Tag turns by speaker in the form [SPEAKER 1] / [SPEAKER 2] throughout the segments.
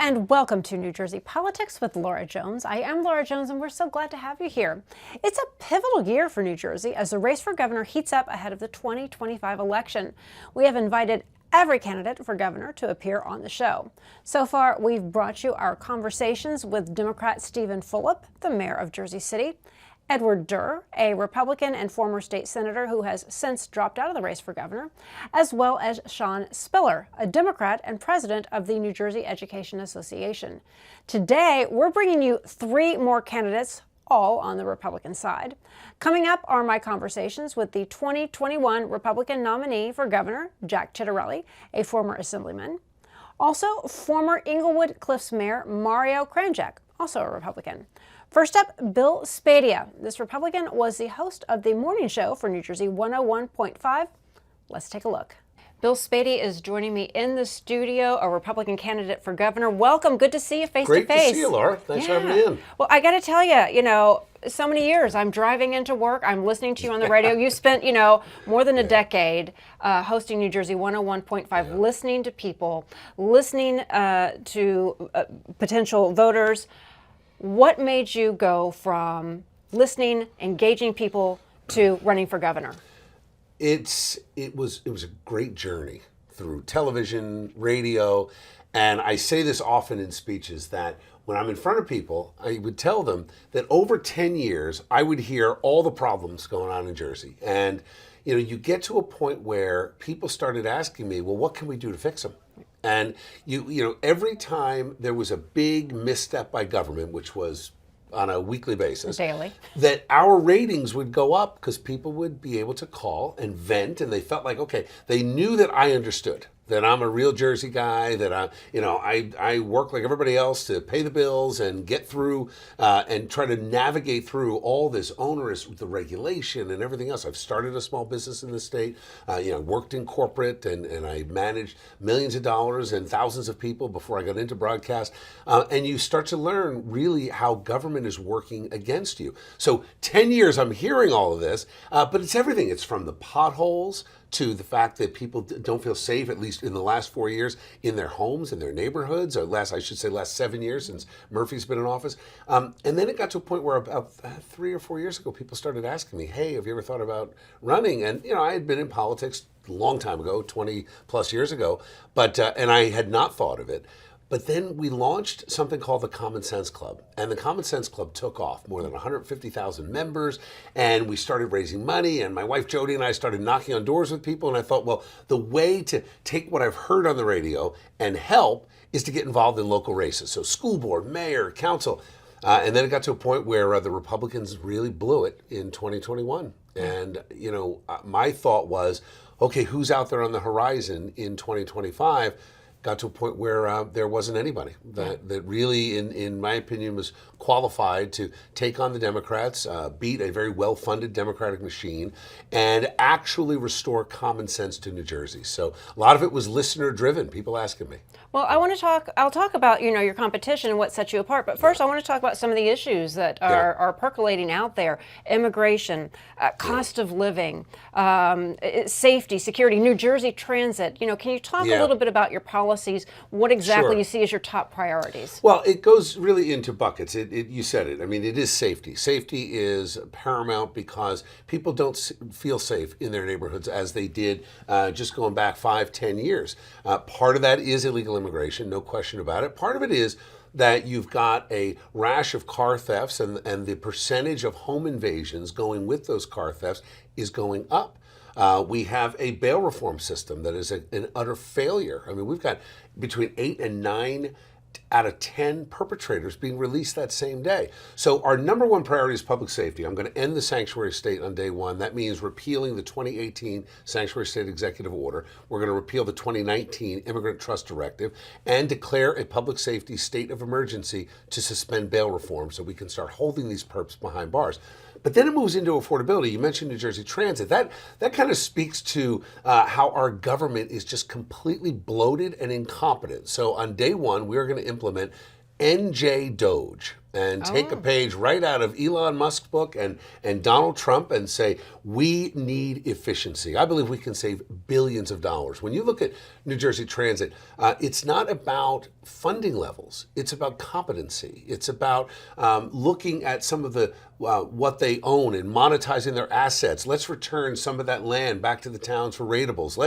[SPEAKER 1] And welcome to New Jersey Politics with Laura Jones. I am Laura Jones, and we're so glad to have you here. It's a pivotal year for New Jersey as the race for governor heats up ahead of the 2025 election. We have invited every candidate for governor to appear on the show. So far, we've brought you our conversations with Democrat Stephen Fulop, the mayor of Jersey City, Edward Durr, a Republican and former state senator who has since dropped out of the race for governor, as well as Sean Spiller, a Democrat and president of the New Jersey Education Association. Today, we're bringing you three more candidates, all on the Republican side. Coming up are my conversations with the 2021 Republican nominee for governor, Jack Ciattarelli, a former assemblyman. Also, former Englewood Cliffs Mayor Mario Kranjac, also a Republican. First up, Bill Spadea. This Republican was the host of the morning show for New Jersey 101.5. Let's take a look. Bill Spadea is joining me in the studio, a Republican candidate for governor. Welcome. Good to see you face to face.
[SPEAKER 2] Great to see you, Laura. Thanks for having me in.
[SPEAKER 1] Well, I got to tell you, so many years. I'm driving into work. I'm listening to you on the radio. You spent, more than a decade hosting New Jersey 101.5, listening to people, listening to potential voters. What made you go from listening, engaging people, to running for governor?
[SPEAKER 2] It was a great journey through television, radio, and I say this often in speeches that when I'm in front of people, I would tell them that over 10 years, I would hear all the problems going on in Jersey. And, you get to a point where people started asking me, well, what can we do to fix them? And every time there was a big misstep by government, which was on a weekly basis,
[SPEAKER 1] daily,
[SPEAKER 2] that our ratings would go up because people would be able to call and vent, and they felt like, okay, they knew that I understood, that I'm a real Jersey guy, that I work like everybody else to pay the bills and get through and try to navigate through all this onerous, the regulation and everything else. I've started a small business in the state, worked in corporate, and I managed millions of dollars and thousands of people before I got into broadcast. And you start to learn really how government is working against you. So 10 years I'm hearing all of this, but it's everything. It's from the potholes to the fact that people don't feel safe, at least in the last 4 years, in their homes, in their neighborhoods, or last 7 years since Murphy's been in office. And then it got to a point where about 3 or 4 years ago, people started asking me, hey, have you ever thought about running? And, I had been in politics a long time ago, 20 plus years ago, but and I had not thought of it. But then we launched something called the Common Sense Club. And the Common Sense Club took off, more than 150,000 members. And we started raising money. And my wife, Jody, and I started knocking on doors with people. And I thought, well, the way to take what I've heard on the radio and help is to get involved in local races. So school board, mayor, council. And then it got to a point where the Republicans really blew it in 2021. And, my thought was, okay, who's out there on the horizon in 2025? Got to a point where there wasn't anybody that really, in my opinion, was qualified to take on the Democrats, beat a very well-funded Democratic machine, and actually restore common sense to New Jersey. So a lot of it was listener-driven, people asking me.
[SPEAKER 1] Well, I'll talk about, your competition and what sets you apart. But first, I want to talk about some of the issues that are percolating out there. Immigration, cost of living, safety, security, New Jersey transit. Can you talk a little bit about your policies, what exactly you see as your top priorities?
[SPEAKER 2] Well, it goes really into buckets. You said it. I mean, it is safety. Safety is paramount because people don't feel safe in their neighborhoods as they did just going back 5-10 years. Part of that is illegal immigration, no question about it. Part of it is that you've got a rash of car thefts, and the percentage of home invasions going with those car thefts is going up. We have a bail reform system that is an utter failure. I mean, we've got between 8 and 9 out of 10 perpetrators being released that same day. So our number one priority is public safety. I'm going to end the sanctuary state on day one. That means repealing the 2018 sanctuary state executive order. We're going to repeal the 2019 immigrant trust directive and declare a public safety state of emergency to suspend bail reform so we can start holding these perps behind bars. But then it moves into affordability. You mentioned New Jersey Transit. That kind of speaks to how our government is just completely bloated and incompetent. So on day one, we are going to implement NJ Doge. and take a page right out of Elon Musk's book and Donald Trump and say, we need efficiency. I believe we can save billions of dollars. When you look at New Jersey Transit, it's not about funding levels. It's about competency. It's about looking at some of the what they own and monetizing their assets. Let's return some of that land back to the towns for rateables.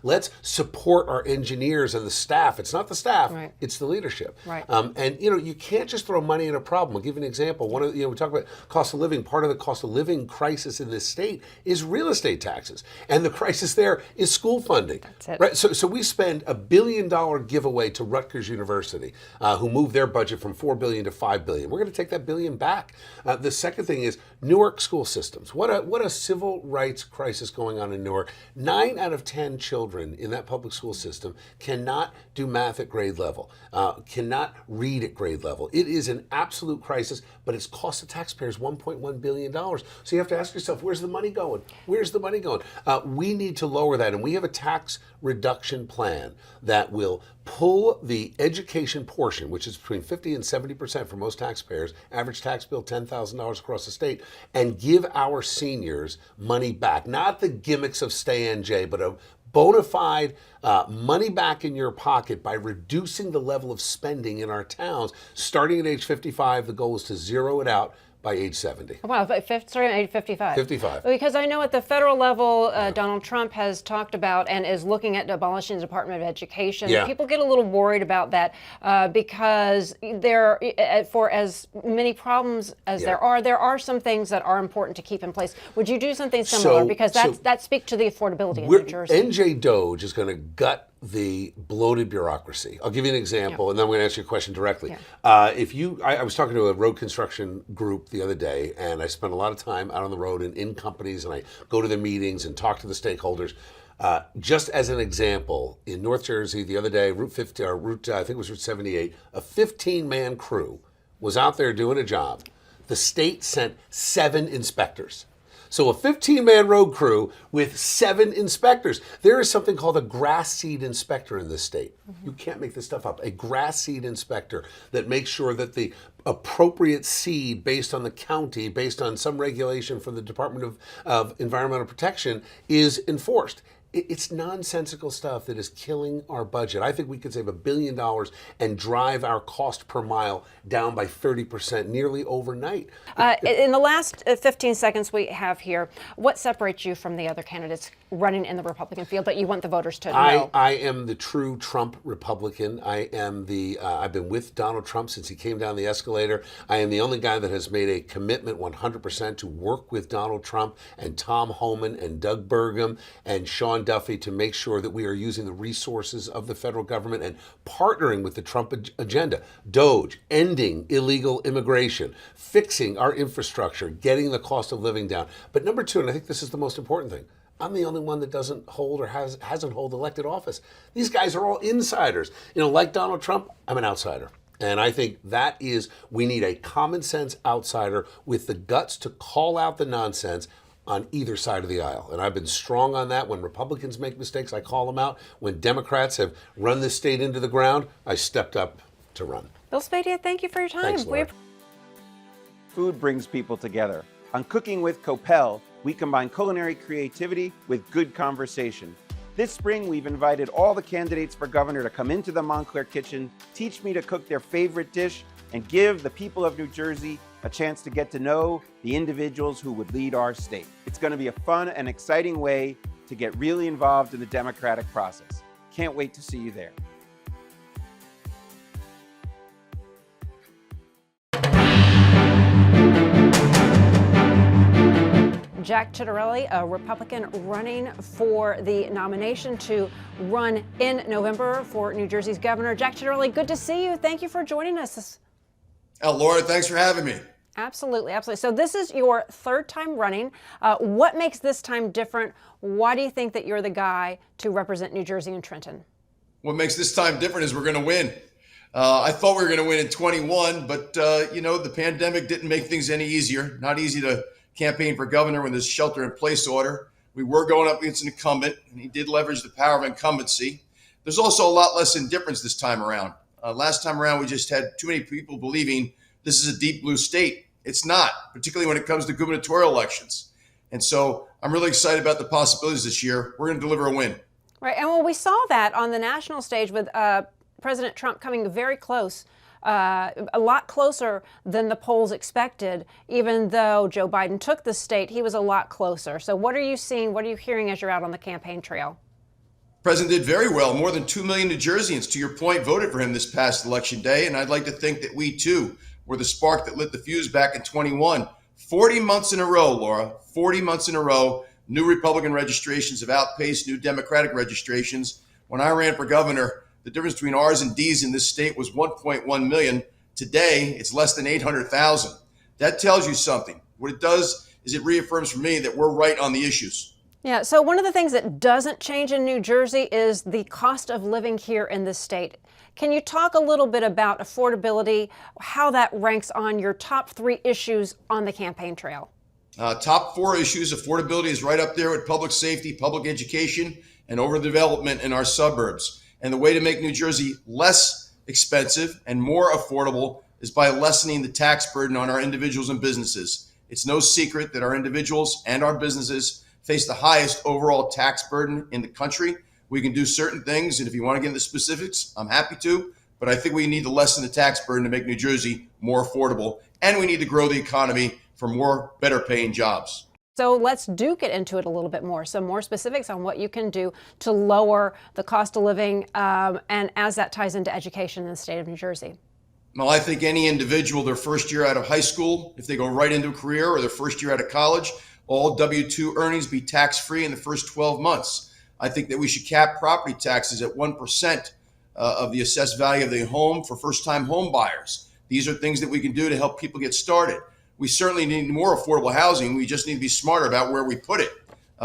[SPEAKER 2] Let's support our engineers and the staff. It's not the staff,
[SPEAKER 1] right.
[SPEAKER 2] It's the leadership.
[SPEAKER 1] Right.
[SPEAKER 2] And you can't just throw money at a problem. I'll give you an example. We talk about cost of living. Part of the cost of living crisis in this state is real estate taxes, and the crisis there is school funding.
[SPEAKER 1] That's it.
[SPEAKER 2] Right. So we spend $1 billion giveaway to Rutgers University, who moved their budget from $4 billion to $5 billion. We're going to take that billion back. The second thing is Newark school systems. What a civil rights crisis going on in Newark. 9 out of 10 children in that public school system cannot do math at grade level, cannot read at grade level. It is an absolute crisis, but it's cost the taxpayers $1.1 billion. So you have to ask yourself, where's the money going? Where's the money going? We need to lower that, and we have a tax reduction plan that will pull the education portion, which is between 50 and 70% for most taxpayers, average tax bill $10,000 across the state, and give our seniors money back. Not the gimmicks of stay NJ, but a bona fide money back in your pocket by reducing the level of spending in our towns. Starting at age 55, the goal is to zero it out by age 70.
[SPEAKER 1] Wow, starting at age 55.
[SPEAKER 2] 55.
[SPEAKER 1] Because I know at the federal level, Donald Trump has talked about and is looking at abolishing the Department of Education.
[SPEAKER 2] Yeah.
[SPEAKER 1] People get a little worried about that because for as many problems as there are some things that are important to keep in place. Would you do something similar? Because that speaks to the affordability in New Jersey.
[SPEAKER 2] NJ Doge is going to gut the bloated bureaucracy. I'll give you an example, and then I'm going to ask you a question directly. I was talking to a road construction group the other day, and I spend a lot of time out on the road and in companies, and I go to the meetings and talk to the stakeholders. Just as an example, in North Jersey the other day, Route 50, or I think it was Route 78, a 15-man crew was out there doing a job. The state sent 7 inspectors. So a 15-man road crew with 7 inspectors. There is something called a grass seed inspector in this state. Mm-hmm. You can't make this stuff up. A grass seed inspector that makes sure that the appropriate seed based on the county, based on some regulation from the Department of Environmental Protection, is enforced. It's nonsensical stuff that is killing our budget. I think we could save $1 billion and drive our cost per mile down by 30% nearly overnight.
[SPEAKER 1] In the last 15 seconds we have here, what separates you from the other candidates running in the Republican field that you want the voters to know?
[SPEAKER 2] I am the true Trump Republican. I am I've been with Donald Trump since he came down the escalator. I am the only guy that has made a commitment 100% to work with Donald Trump and Tom Homan and Doug Burgum and Sean Duffy to make sure that we are using the resources of the federal government and partnering with the Trump agenda. Doge, ending illegal immigration, fixing our infrastructure, getting the cost of living down. But number 2, and I think this is the most important thing, I'm the only one that doesn't hold or hasn't held elected office. These guys are all insiders. Like Donald Trump, I'm an outsider. And I think we need a common sense outsider with the guts to call out the nonsense on either side of the aisle. And I've been strong on that. When Republicans make mistakes, I call them out. When Democrats have run this state into the ground, I stepped up to run.
[SPEAKER 1] Bill Spadea, thank you for your time.
[SPEAKER 2] Thanks, Laura.
[SPEAKER 3] Food brings people together. On Cooking with Copel, we combine culinary creativity with good conversation. This spring, we've invited all the candidates for governor to come into the Montclair kitchen, teach me to cook their favorite dish, and give the people of New Jersey a chance to get to know the individuals who would lead our state. It's going to be a fun and exciting way to get really involved in the democratic process. Can't wait to see you there.
[SPEAKER 1] Jack Ciattarelli, a Republican running for the nomination to run in November for New Jersey's governor. Jack Ciattarelli, good to see you. Thank you for joining us.
[SPEAKER 4] Laura, thanks for having me.
[SPEAKER 1] Absolutely, absolutely. So this is your 3rd time running. What makes this time different? Why do you think that you're the guy to represent New Jersey and Trenton?
[SPEAKER 4] What makes this time different is we're going to win. I thought we were going to win in 21, but the pandemic didn't make things any easier. Not easy to campaign for governor when there's shelter-in-place order. We were going up against an incumbent, and he did leverage the power of incumbency. There's also a lot less indifference this time around. Last time around, we just had too many people believing this is a deep blue state. It's not, particularly when it comes to gubernatorial elections. And so I'm really excited about the possibilities this year. We're going to deliver a win.
[SPEAKER 1] Right. And well, we saw that on the national stage with President Trump coming very close, a lot closer than the polls expected. Even though Joe Biden took the state, he was a lot closer. So what are you seeing? What are you hearing as you're out on the campaign trail?
[SPEAKER 4] The president did very well. More than 2 million New Jerseyans, to your point, voted for him this past election day. And I'd like to think that we, too, were the spark that lit the fuse back in 21. 40 months in a row, Laura, 40 months in a row, new Republican registrations have outpaced new Democratic registrations. When I ran for governor, the difference between R's and D's in this state was 1.1 million. Today, it's less than 800,000. That tells you something. What it does is it reaffirms for me that we're right on the issues.
[SPEAKER 1] Yeah, so one of the things that doesn't change in New Jersey is the cost of living here in the state. Can you talk a little bit about affordability, how that ranks on your top 3 issues on the campaign trail?
[SPEAKER 4] Top 4 issues, affordability is right up there with public safety, public education, and overdevelopment in our suburbs. And the way to make New Jersey less expensive and more affordable is by lessening the tax burden on our individuals and businesses. It's no secret that our individuals and our businesses face the highest overall tax burden in the country. We can do certain things, and if you want to get into specifics, I'm happy to, but I think we need to lessen the tax burden to make New Jersey more affordable, and we need to grow the economy for more better paying jobs.
[SPEAKER 1] So let's get into it a little bit more. Some more specifics on what you can do to lower the cost of living, and as that ties into education in the state of New Jersey.
[SPEAKER 4] Well, I think any individual, their first year out of high school, if they go right into a career, or their first year out of college, all W-2 earnings be tax-free in the first 12 months. I think that we should cap property taxes at 1% of the assessed value of the home for first-time home buyers. These are things that we can do to help people get started. We certainly need more affordable housing. We just need to be smarter about where we put it.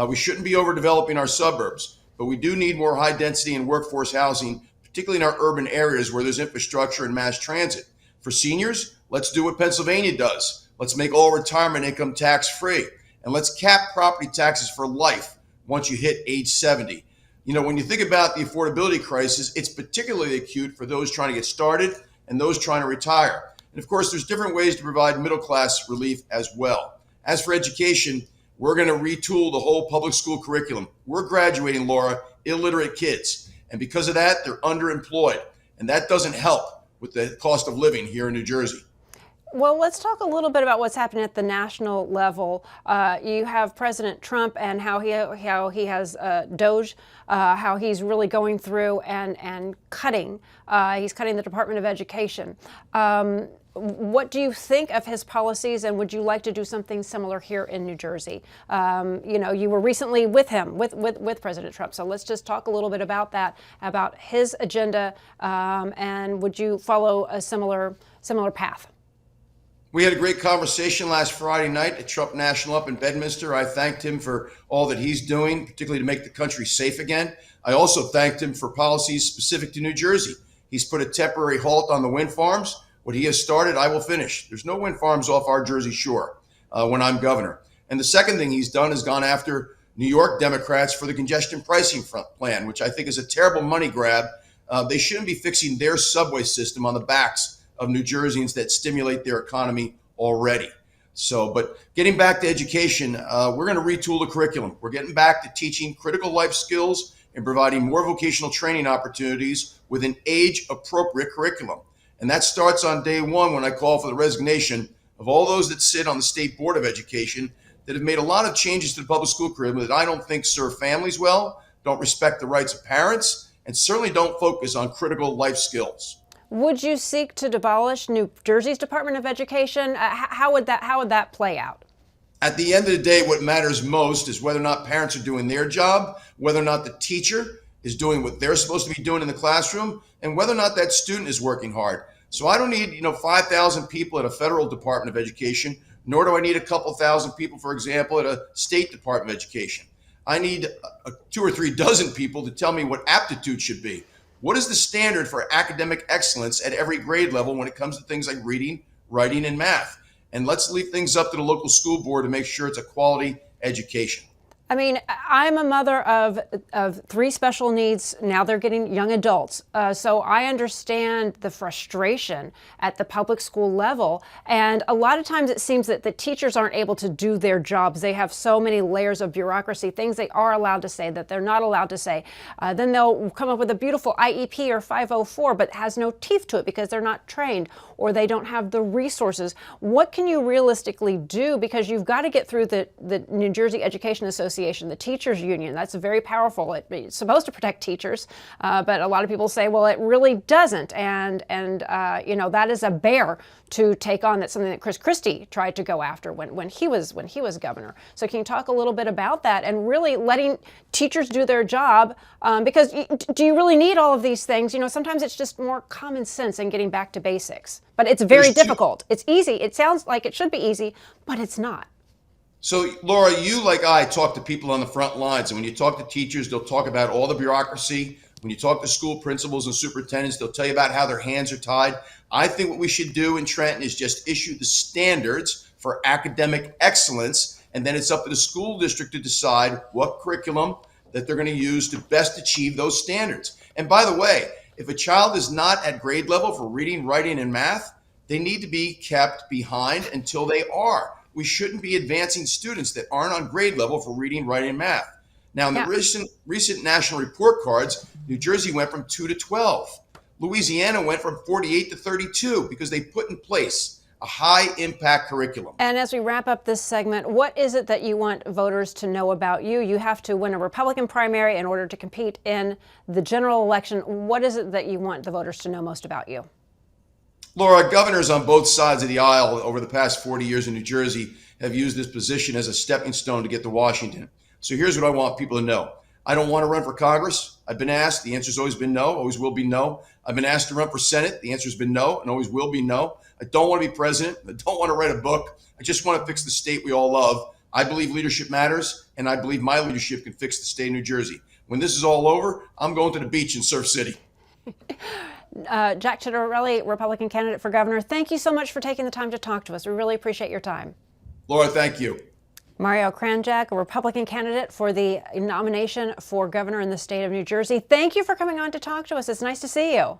[SPEAKER 4] We shouldn't be overdeveloping our suburbs, but we do need more high-density and workforce housing, particularly in our urban areas where there's infrastructure and mass transit. For seniors, let's do what Pennsylvania does. Let's make all retirement income tax-free. And let's cap property taxes for life once you hit age 70. You know, when you think about the affordability crisis, it's particularly acute for those trying to get started and those trying to retire. And of course, there's different ways to provide middle-class relief as well. As for education, we're going to retool the whole public school curriculum. We're graduating, Laura, illiterate kids. And because of that, they're underemployed. And that doesn't help with the cost of living here in New Jersey.
[SPEAKER 1] Well, let's talk a little bit about what's happening at the national level. You have President Trump and how he has DOGE, how he's really going through and cutting. He's cutting the Department of Education. What do you think of his policies, and would you like to do something similar here in New Jersey? You know, you were recently with him, with President Trump, so let's just talk a little bit about that, about his agenda, and would you follow a similar path?
[SPEAKER 4] We had a great conversation last Friday night at Trump National up in Bedminster. I thanked him for all that he's doing, particularly to make the country safe again. I also thanked him for policies specific to New Jersey. He's put a temporary halt on the wind farms. What he has started, I will finish. There's no wind farms off our Jersey shore when I'm governor. And the second thing he's done is gone after New York Democrats for the congestion pricing plan, which I think is a terrible money grab. They shouldn't be fixing their subway system on the backs of New Jerseyans that stimulate their economy already. So, but getting back to education, we're going to retool the curriculum. We're getting back to teaching critical life skills and providing more vocational training opportunities with an age-appropriate curriculum. And that starts on day one when I call for the resignation of all those that sit on the State Board of Education that have made a lot of changes to the public school curriculum that I don't think serve families well, don't respect the rights of parents, and certainly don't focus on critical life skills.
[SPEAKER 1] Would you seek to abolish New Jersey's Department of Education? How would that play out?
[SPEAKER 4] At the end of the day, what matters most is whether or not parents are doing their job, whether or not the teacher is doing what they're supposed to be doing in the classroom, and whether or not that student is working hard. So I don't need, 5,000 people at a federal Department of Education, nor do I need a couple thousand people, for example, at a state Department of Education. I need 2 or 3 dozen people to tell me what aptitude should be. What is the standard for academic excellence at every grade level when it comes to things like reading, writing, and math? And let's leave things up to the local school board to make sure it's a quality education.
[SPEAKER 1] I mean, I'm a mother of three special needs. Now they're getting young adults. So I understand the frustration at the public school level. And a lot of times it seems that the teachers aren't able to do their jobs. They have so many layers of bureaucracy, things they are allowed to say that they're not allowed to say. Then they'll come up with a beautiful IEP or 504, but has no teeth to it because they're not trained or they don't have the resources. What can you realistically do? Because you've got to get through the New Jersey Education Association, the teachers union. That's very powerful. It's supposed to protect teachers, but a lot of people say, well, it really doesn't. And you know, that is a bear to take on. That's something that Chris Christie tried to go after when he was governor. So can you talk a little bit about that and really letting teachers do their job? Because do you really need all of these things? You know, sometimes it's just more common sense and getting back to basics. But it's very difficult. It's easy. It sounds like it should be easy, but it's not.
[SPEAKER 4] So, Laura, you, like I, talk to people on the front lines. And when you talk to teachers, they'll talk about all the bureaucracy. When you talk to school principals and superintendents, they'll tell you about how their hands are tied. I think what we should do in Trenton is just issue the standards for academic excellence. And then it's up to the school district to decide what curriculum that they're going to use to best achieve those standards. And by the way, if a child is not at grade level for reading, writing, and math, they need to be kept behind until they are. We shouldn't be advancing students that aren't on grade level for reading, writing, and math. Now, in the recent national report cards, New Jersey went from 2 to 12. Louisiana went from 48 to 32 because they put in place a high impact curriculum.
[SPEAKER 1] And as we wrap up this segment, what is it that you want voters to know about you? You have to win a Republican primary in order to compete in the general election. What is it that you want the voters to know most about you?
[SPEAKER 4] Laura, governors on both sides of the aisle over the past 40 years in New Jersey have used this position as a stepping stone to get to Washington. So here's what I want people to know. I don't want to run for Congress. I've been asked. The answer's always been no, always will be no. I've been asked to run for Senate. The answer's been no and always will be no. I don't want to be president. I don't want to write a book. I just want to fix the state we all love. I believe leadership matters, and I believe my leadership can fix the state of New Jersey. When this is all over, I'm going to the beach in Surf City.
[SPEAKER 1] Jack Ciattarelli, Republican candidate for governor, thank you so much for taking the time to talk to us. We really appreciate your time.
[SPEAKER 4] Laura, thank you.
[SPEAKER 1] Mario Kranjac, a Republican candidate for the nomination for governor in the state of New Jersey. Thank you for coming on to talk to us. It's nice to see you.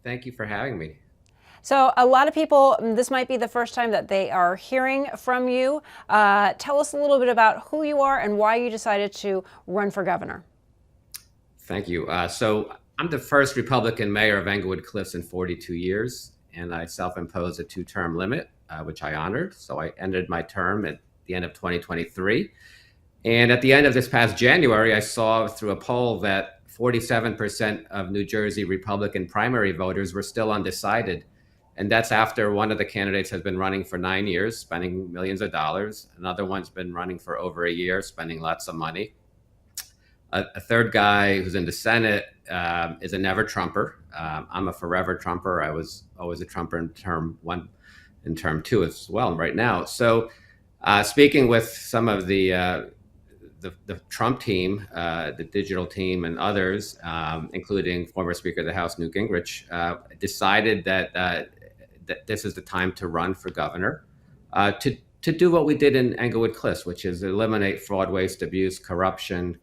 [SPEAKER 5] Thank you for having me.
[SPEAKER 1] So a lot of people, this might be the first time that they are hearing from you. Tell us a little bit about who you are and why you decided to run for governor.
[SPEAKER 5] Thank you. So I'm the first Republican mayor of Englewood Cliffs in 42 years, and I self-imposed a 2-term limit, which I honored. So I ended my term at the end of 2023. And at the end of this past January, I saw through a poll that 47% of New Jersey Republican primary voters were still undecided. And that's after one of the candidates has been running for 9 years, spending millions of dollars. Another one's been running for over a year, spending lots of money. A third guy who's in the Senate is a never Trumper. I'm a forever Trumper. I was always a Trumper in term 1, in term 2 as well right now. So speaking with some of the Trump team, the digital team and others, including former Speaker of the House, Newt Gingrich, decided that this is the time to run for governor, to do what we did in Englewood Cliffs, which is eliminate fraud, waste, abuse, corruption,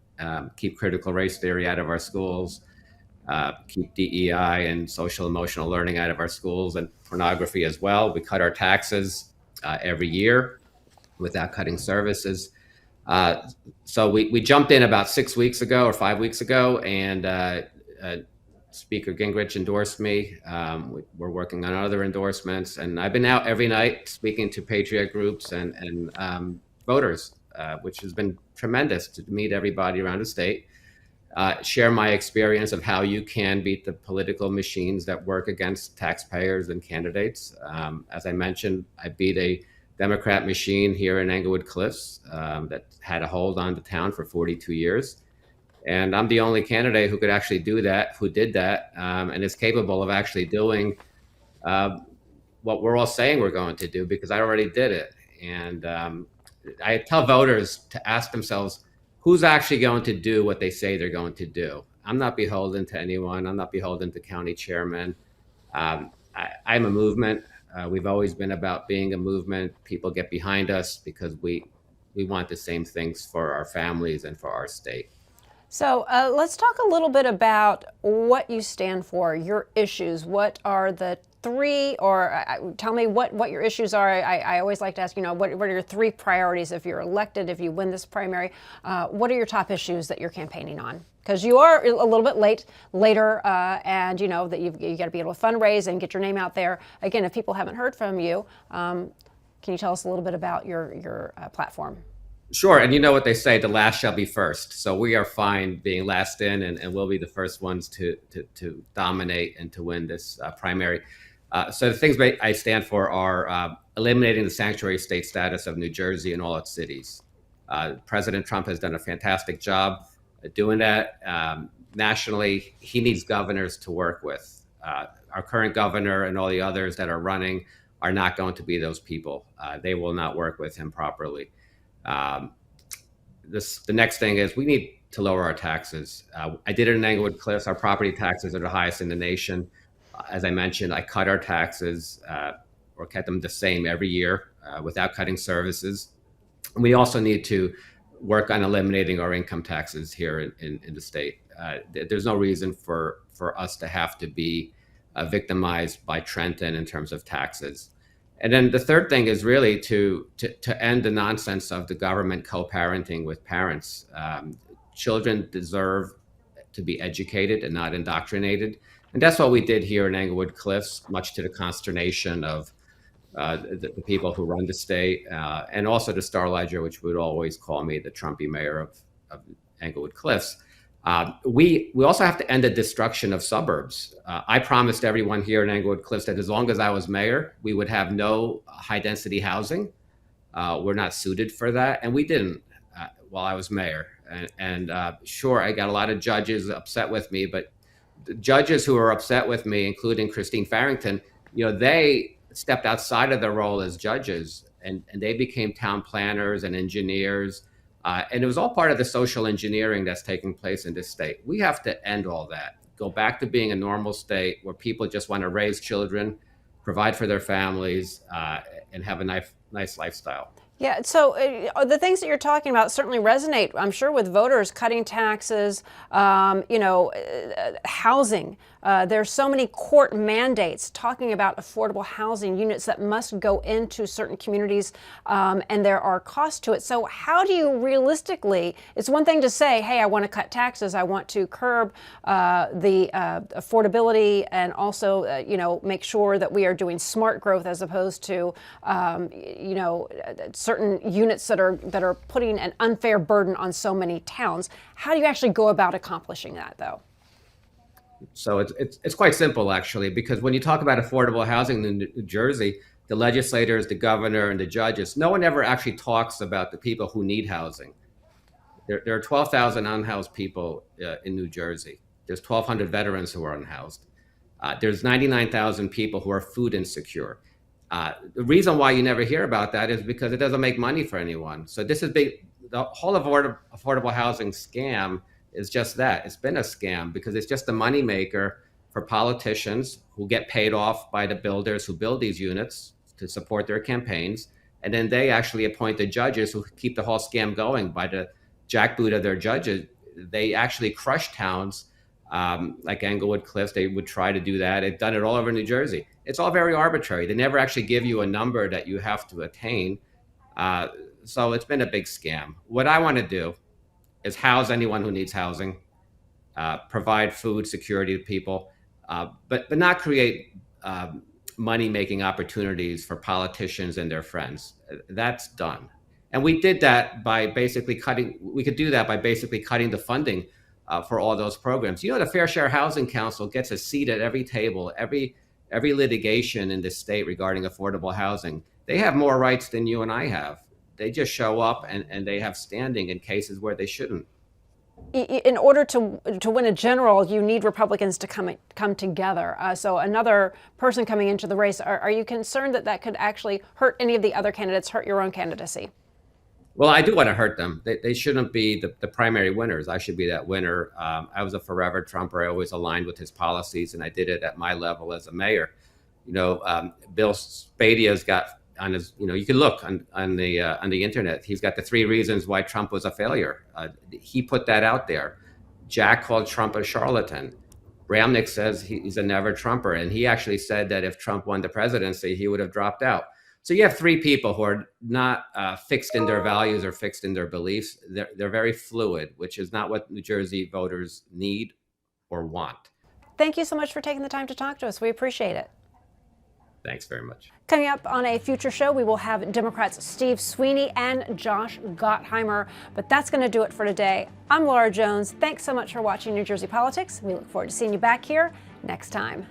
[SPEAKER 5] keep critical race theory out of our schools, keep DEI and social emotional learning out of our schools, and pornography as well. We cut our taxes every year without cutting services. So we jumped in about 6 weeks ago or 5 weeks ago, and Speaker Gingrich endorsed me. We're working on other endorsements, and I've been out every night speaking to patriot groups and voters, which has been tremendous to meet everybody around the state, share my experience of how you can beat the political machines that work against taxpayers and candidates. As I mentioned, I beat a Democrat machine here in Englewood Cliffs that had a hold on the town for 42 years. And I'm the only candidate who could actually do that, who did that, and is capable of actually doing what we're all saying we're going to do, because I already did it. And I tell voters to ask themselves, who's actually going to do what they say they're going to do? I'm not beholden to anyone. I'm not beholden to county chairmen. I'm a movement. We've always been about being a movement. People get behind us because we we want the same things for our families and for our state.
[SPEAKER 1] So let's talk a little bit about what you stand for, your issues. What are the three, or tell me what your issues are. I always like to ask, what are your three priorities if you're elected, if you win this primary? What are your top issues that you're campaigning on? Because you are a little bit later, and you know that you got to be able to fundraise and get your name out there. Again, if people haven't heard from you, can you tell us a little bit about your platform?
[SPEAKER 5] Sure. And you know what they say, the last shall be first. So we are fine being last in, and we'll be the first ones to dominate and to win this primary. So the things I stand for are eliminating the sanctuary state status of New Jersey and all its cities. President Trump has done a fantastic job at doing that. Nationally, he needs governors to work with. Our current governor and all the others that are running are not going to be those people. They will not work with him properly. The next thing is we need to lower our taxes. I did it in Englewood Cliffs. Our property taxes are the highest in the nation. As I mentioned, I cut our taxes or kept them the same every year without cutting services. And we also need to work on eliminating our income taxes here in the state. There's no reason for us to have to be victimized by Trenton in terms of taxes. And then the third thing is really to end the nonsense of the government co-parenting with parents. Children deserve to be educated and not indoctrinated. And that's what we did here in Englewood Cliffs, much to the consternation of the people who run the state, and also the Star Ledger, which would always call me the Trumpy mayor of Englewood Cliffs. We also have to end the destruction of suburbs. I promised everyone here in Englewood Cliffs that as long as I was mayor, we would have no high density housing. We're not suited for that. And we didn't while I was mayor. And sure, I got a lot of judges upset with me, but the judges who are upset with me, including Christine Farrington, they stepped outside of their role as judges and they became town planners and engineers. And it was all part of the social engineering that's taking place in this state. We have to end all that, go back to being a normal state where people just want to raise children, provide for their families, and have a nice lifestyle.
[SPEAKER 1] Yeah, so the things that you're talking about certainly resonate, I'm sure, with voters. Cutting taxes, housing. There's so many court mandates talking about affordable housing units that must go into certain communities, and there are costs to it. So how do you realistically, it's one thing to say, hey, I want to cut taxes, I want to curb the affordability, and also, make sure that we are doing smart growth as opposed to, certain units that are putting an unfair burden on so many towns. How do you actually go about accomplishing that, though?
[SPEAKER 5] So it's quite simple, actually, because when you talk about affordable housing in New Jersey, the legislators, the governor, and the judges, no one ever actually talks about the people who need housing. There are 12,000 unhoused people in New Jersey. There's 1,200 veterans who are unhoused. There's 99,000 people who are food insecure. The reason why you never hear about that is because it doesn't make money for anyone. So this is big. The whole affordable housing scam is just that. It's been a scam because it's just a moneymaker for politicians who get paid off by the builders who build these units to support their campaigns. And then they actually appoint the judges who keep the whole scam going by the jackboot of their judges. They actually crush towns like Englewood Cliffs. They would try to do that. They've done it all over New Jersey. It's all very arbitrary. They never actually give you a number that you have to attain. So it's been a big scam. What I want to do is house anyone who needs housing, provide food security to people, but not create money-making opportunities for politicians and their friends. That's done. And we did that by basically cutting the funding for all those programs. The Fair Share Housing Council gets a seat at every table, every litigation in this state regarding affordable housing. They have more rights than you and I have. They just show up and they have standing in cases where they shouldn't.
[SPEAKER 1] In order to win a general, you need Republicans to come together. So another person coming into the race, are you concerned that could actually hurt any of the other candidates, hurt your own candidacy?
[SPEAKER 5] Well, I do want to hurt them. They shouldn't be the primary winners. I should be that winner. I was a forever Trumper. I always aligned with his policies, and I did it at my level as a mayor. Bill Spadea's got on his, you can look on the internet. He's got the 3 reasons why Trump was a failure. He put that out there. Jack called Trump a charlatan. Bramnick says he's a never Trumper, and he actually said that if Trump won the presidency, he would have dropped out. So you have 3 people who are not fixed in their values or fixed in their beliefs. They're very fluid, which is not what New Jersey voters need or want.
[SPEAKER 1] Thank you so much for taking the time to talk to us. We appreciate it.
[SPEAKER 5] Thanks very much.
[SPEAKER 1] Coming up on a future show, we will have Democrats Steve Sweeney and Josh Gottheimer. But that's going to do it for today. I'm Laura Jones. Thanks so much for watching New Jersey Politics. We look forward to seeing you back here next time.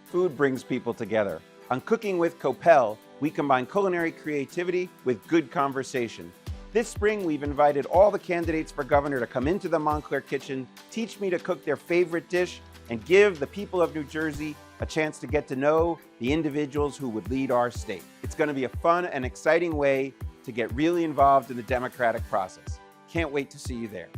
[SPEAKER 3] Food brings people together. On Cooking with Copel, we combine culinary creativity with good conversation. This spring, we've invited all the candidates for governor to come into the Montclair kitchen, teach me to cook their favorite dish, and give the people of New Jersey a chance to get to know the individuals who would lead our state. It's going to be a fun and exciting way to get really involved in the democratic process. Can't wait to see you there.